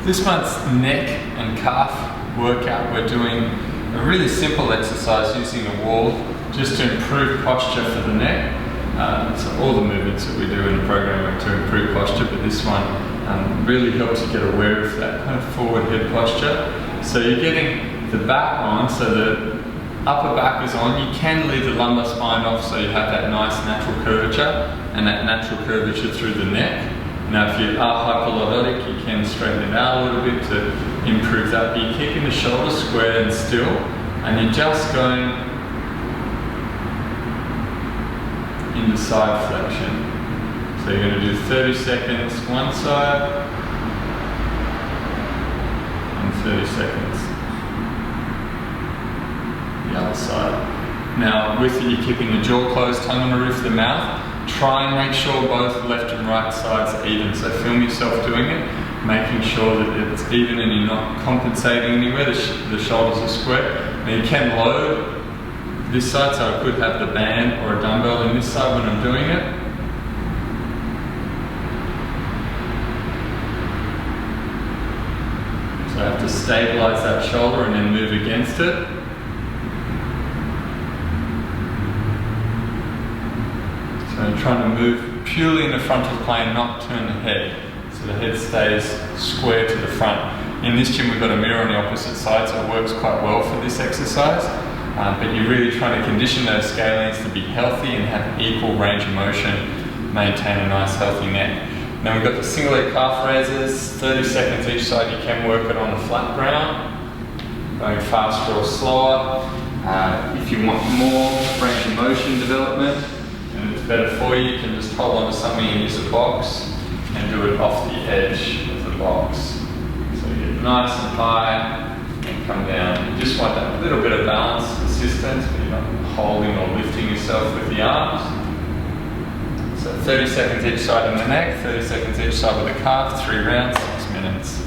This month's neck and calf workout, we're doing a really simple exercise using a wall just to improve posture for the neck. So all the movements that we do in the program are to improve posture, but this one really helps you get aware of that kind of forward head posture. So you're getting the back on, so the upper back is on. You can leave the lumbar spine off so you have that nice natural curvature and that natural curvature through the neck. Now if you are hyperlordotic, you can straighten it out a little bit to improve that. But you're keeping the shoulders square and still, and you're just going into side flexion. So you're going to do 30 seconds one side and 30 seconds the other side. Now with it, you're keeping the jaw closed, tongue on the roof of the mouth. Try and make sure both left and right sides are even. So film yourself doing it, making sure that it's even and you're not compensating anywhere. The shoulders are square. Now you can load this side, so I could have the band or a dumbbell in this side when I'm doing it. So I have to stabilize that shoulder and then move against it. So I'm trying to move purely in the frontal plane, not turn the head. So the head stays square to the front. In this gym we've got a mirror on the opposite side, so it works quite well for this exercise. But you're really trying to condition those scalenes to be healthy and have equal range of motion, maintain a nice healthy neck. Now we've got the single leg calf raises, 30 seconds each side. You can work it on the flat ground, going faster or slower. If you want more range of motion development, and it's better for you, you can just hold on to something and use a box and do it off the edge of the box. So you get nice and high and come down. You just want that little bit of balance, consistent, but you're not holding or lifting yourself with the arms. So 30 seconds each side in the neck, 30 seconds each side with the calf, 3 rounds, 6 minutes.